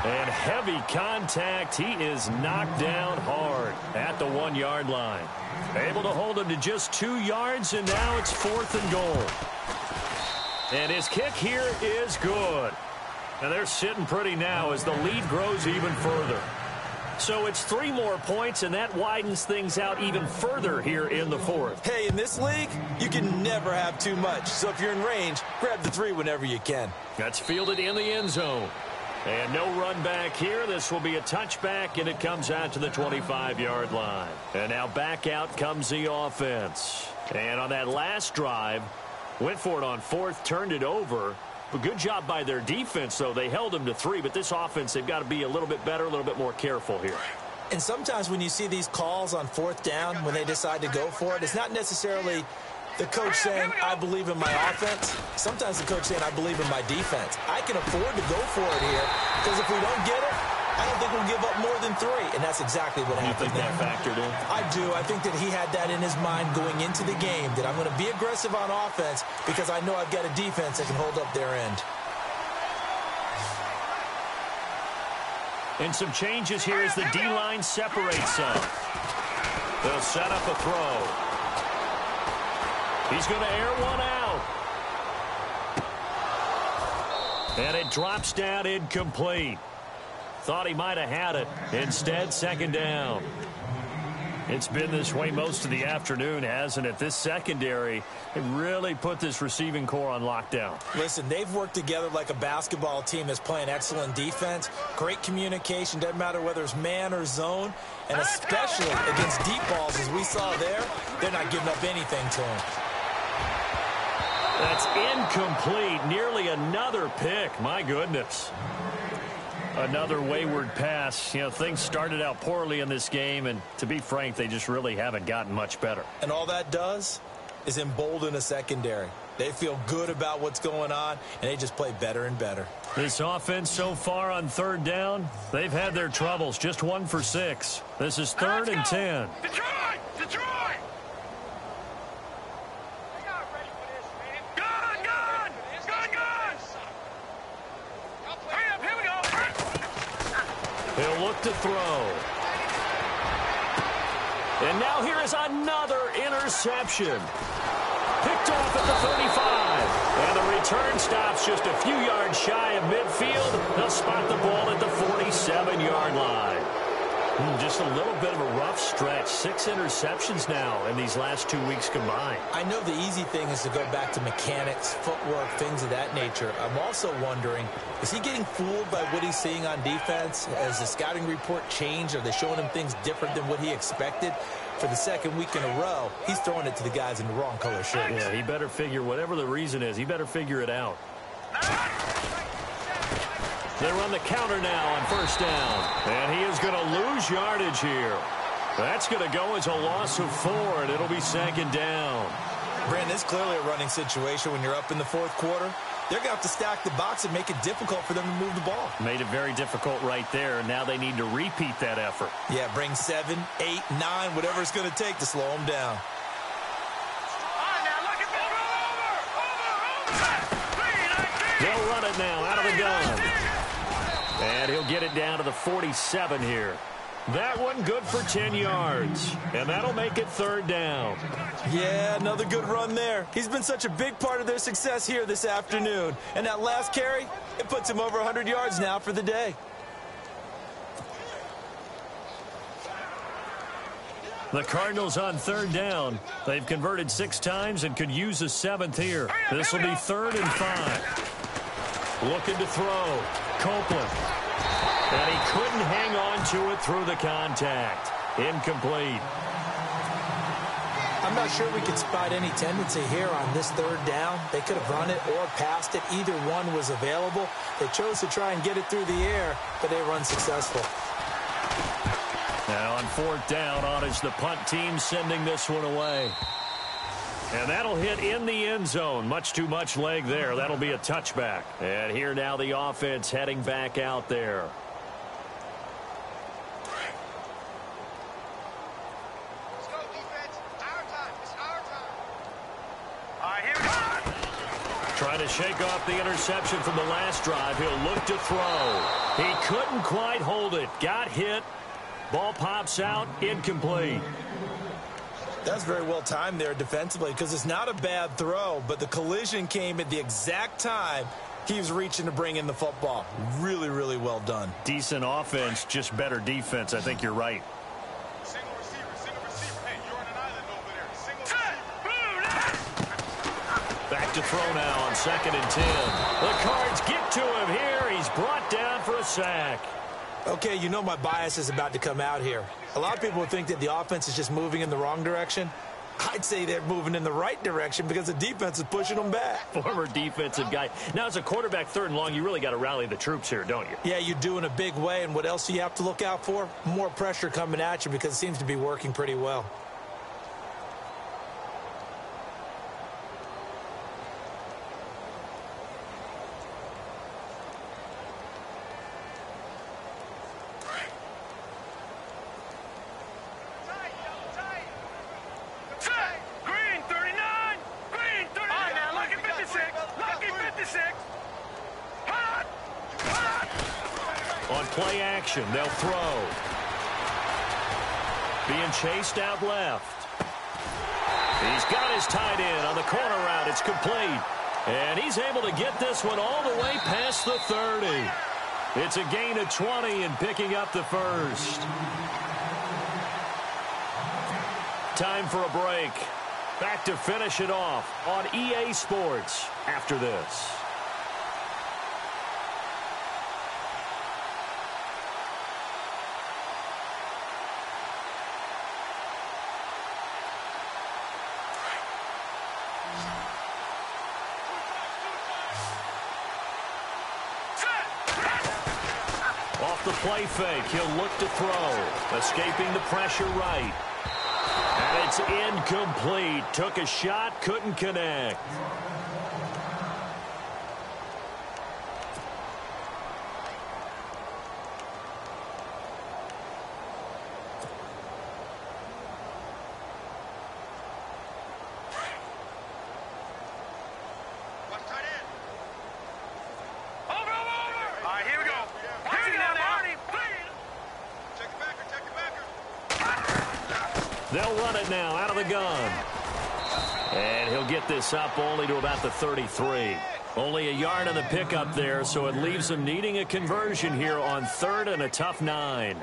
And heavy contact. He is knocked down hard at the 1-yard line. Able to hold him to just 2 yards, and now it's 4th and goal. And his kick here is good. And they're sitting pretty now as the lead grows even further. So it's 3 more points, and that widens things out even further here in the 4th. Hey, in this league, you can never have too much. So if you're in range, grab the 3 whenever you can. That's fielded in the end zone. And no run back here. This will be a touchback, and it comes out to the 25-yard line. And now back out comes the offense. And on that last drive, went for it on 4th, turned it over. But good job by their defense, though. They held them to 3, but this offense, they've got to be a little bit better, a little bit more careful here. And sometimes when you see these calls on 4th down, when they decide to go for it, it's not necessarily the coach saying, I believe in my offense. Sometimes the coach saying, I believe in my defense. I can afford to go for it here, because if we don't get it, I don't think we'll give up more than 3. And that's exactly what happened. You think that factored in? I do. I think that he had that in his mind going into the game, that I'm going to be aggressive on offense because I know I've got a defense that can hold up their end. And some changes here as the D-line separates some. They'll set up a throw. He's going to air one out. And it drops down incomplete. Thought he might have had it. Instead, 2nd down. It's been this way most of the afternoon, hasn't it? This secondary, it really put this receiving core on lockdown. Listen, they've worked together like a basketball team that's playing excellent defense. Great communication, doesn't matter whether it's man or zone. And especially against deep balls, as we saw there, they're not giving up anything to them. That's incomplete. Nearly another pick. My goodness. Another wayward pass. You know, things started out poorly in this game, and to be frank, they just really haven't gotten much better. And all that does is embolden a secondary. They feel good about what's going on, and they just play better and better. This offense so far on 3rd down, they've had their troubles. Just 1 for 6. This is 3rd and 10. Detroit! Detroit! He'll look to throw. And now here is another interception. Picked off at the 35. And the return stops just a few yards shy of midfield. They'll spot the ball at the 47-yard line. Just a little bit of a rough stretch. 6 interceptions now in these last 2 weeks combined. I know the easy thing is to go back to mechanics, footwork, things of that nature. I'm also wondering, is he getting fooled by what he's seeing on defense? Has the scouting report changed? Are they showing him things different than what he expected? For the 2nd week in a row, he's throwing it to the guys in the wrong color shirts. Yeah, he better figure, whatever the reason is, he better figure it out. They run the counter now on 1st down. And he is going to lose yardage here. That's going to go as a loss of 4, and it'll be 2nd down. Brandon, it's clearly a running situation when you're up in the 4th quarter. They're going to have to stack the box and make it difficult for them to move the ball. Made it very difficult right there. Now they need to repeat that effort. Yeah, bring 7, 8, 9, whatever it's going to take to slow them down. They'll run it now out of the gun. And he'll get it down to the 47 here. That one good for 10 yards. And that'll make it 3rd down. Yeah, another good run there. He's been such a big part of their success here this afternoon. And that last carry, it puts him over 100 yards now for the day. The Cardinals on 3rd down. They've converted 6 times and could use a 7th here. This will be 3rd and 5. Looking to throw. Copeland. And he couldn't hang on to it through the contact. Incomplete. I'm not sure we could spot any tendency here on this 3rd down. They could have run it or passed it. Either one was available. They chose to try and get it through the air, but they were unsuccessful. Now on 4th down, on is the punt team sending this one away. And that'll hit in the end zone. Much too much leg there. That'll be a touchback. And here now the offense heading back out there. Let's go, defense. Our time. It's our time. All right, here we go. Trying to shake off the interception from the last drive. He'll look to throw. He couldn't quite hold it. Got hit. Ball pops out. Incomplete. That's very well timed there defensively because it's not a bad throw, but the collision came at the exact time he was reaching to bring in the football. Really, really well done. Decent offense, just better defense. I think you're right. Single receiver. Hey, you're on an island over there. Single receiver. Back to throw now on 2nd and 10. The Cards get to him here. He's brought down for a sack. Okay, you know my bias is about to come out here. A lot of people would think that the offense is just moving in the wrong direction. I'd say they're moving in the right direction because the defense is pushing them back. Former defensive guy. Now, as a quarterback 3rd and long, you really got to rally the troops here, don't you? Yeah, you do in a big way. And what else do you have to look out for? More pressure coming at you because it seems to be working pretty well. On play action, they'll throw. Being chased out left. He's got his tight end on the corner route. It's complete. And he's able to get this one all the way past the 30. It's a gain of 20 and picking up the first. Time for a break. Back to finish it off on EA Sports after this. Off the play fake, he'll look to throw. Escaping the pressure right. And it's incomplete. Took a shot, couldn't connect. They'll run it now out of the gun. And he'll get this up only to about the 33. Only a yard on the pickup there, so it leaves him needing a conversion here on 3rd and a tough 9.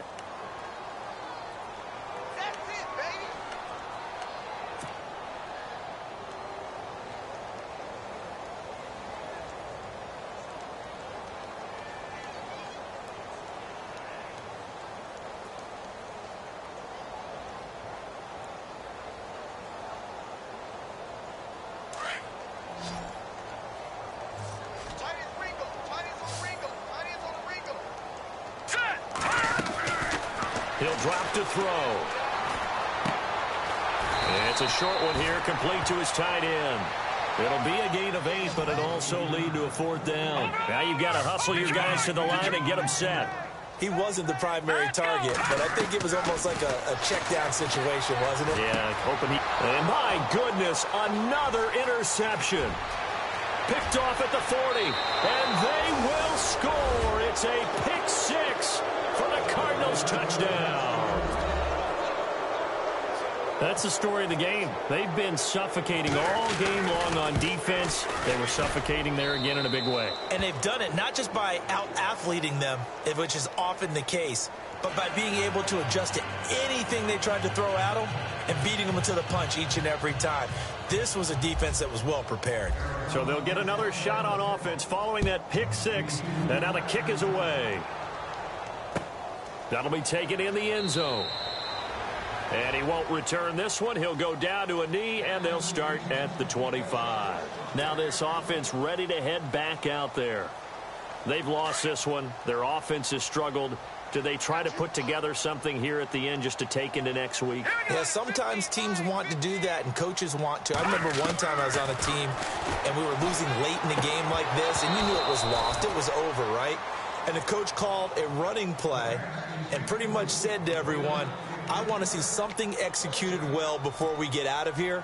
He'll drop to throw. It's a short one here, complete to his tight end. It'll be a gain of 8, but it'll also lead to a 4th down. Now you've got to hustle your guys to the line and get them set. He wasn't the primary target, but I think it was almost like a check down situation, wasn't it? Yeah, hoping he... And my goodness, another interception. Picked off at the 40, and they will score. It's a pick 6 for the Cardinals touchdown. That's the story of the game. They've been suffocating all game long on defense. They were suffocating there again in a big way. And they've done it not just by out-athleting them, which is often the case, but by being able to adjust to anything they tried to throw at them and beating them to the punch each and every time. This was a defense that was well prepared. So they'll get another shot on offense following that pick 6, and now the kick is away. That'll be taken in the end zone. And he won't return this one. He'll go down to a knee, and they'll start at the 25. Now this offense ready to head back out there. They've lost this one. Their offense has struggled. Do they try to put together something here at the end just to take into next week? Yeah, sometimes teams want to do that, and coaches want to. I remember one time I was on a team, and we were losing late in the game like this, and you knew it was lost. It was over, right? And the coach called a running play and pretty much said to everyone, I want to see something executed well before we get out of here.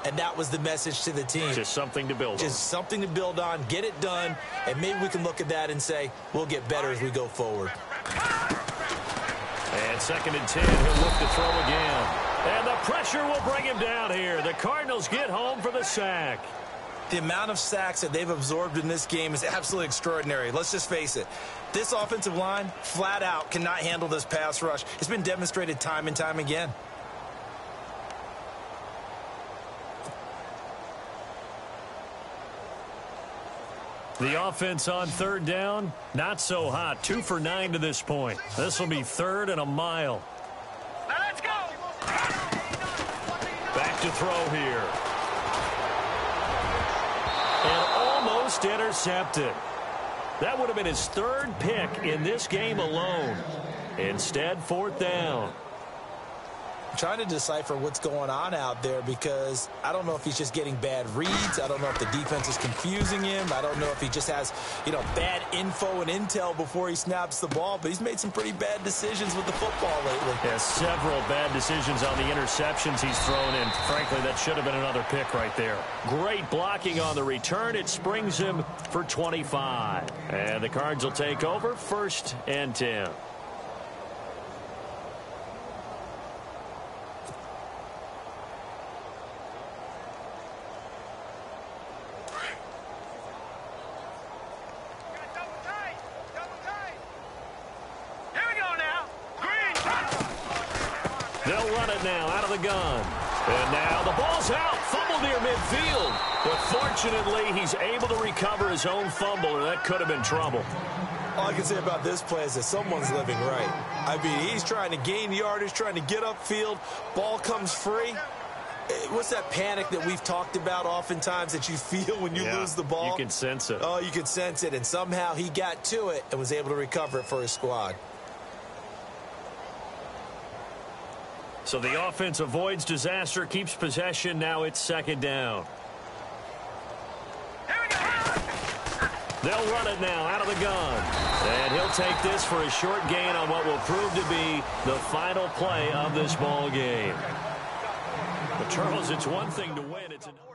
and that was the message to the team. Just something to build on. Just something to build on, get it done, and maybe we can look at that and say, we'll get better as we go forward. And 2nd and 10, he'll look to throw again. And the pressure will bring him down here. The Cardinals get home for the sack. The amount of sacks that they've absorbed in this game is absolutely extraordinary. Let's just face it. This offensive line, flat out, cannot handle this pass rush. It's been demonstrated time and time again. The offense on 3rd down, not so hot. 2 for 9 to this point. This will be 3rd and a mile. Now let's go. Back to throw here. And almost intercepted. That would have been his 3rd pick in this game alone. Instead, 4th down. I'm trying to decipher what's going on out there because I don't know if he's just getting bad reads. I don't know if the defense is confusing him. I don't know if he just has, bad info and intel before he snaps the ball. But he's made some pretty bad decisions with the football lately. Yeah, several bad decisions on the interceptions he's thrown in. Frankly, that should have been another pick right there. Great blocking on the return. It springs him for 25. And the Cards will take over 1st and 10. They'll run it now out of the gun. And now the ball's out. Fumble near midfield. But fortunately, he's able to recover his own fumble, and that could have been trouble. All I can say about this play is that someone's living right. I mean, he's trying to gain yardage, trying to get upfield. Ball comes free. What's that panic that we've talked about oftentimes that you feel when you lose the ball? You can sense it. Oh, you can sense it. And somehow he got to it and was able to recover it for his squad. So the offense avoids disaster, keeps possession. Now it's 2nd down. They'll run it now out of the gun. And he'll take this for a short gain on what will prove to be the final play of this ball game. But Charles, it's one thing to win. It's another.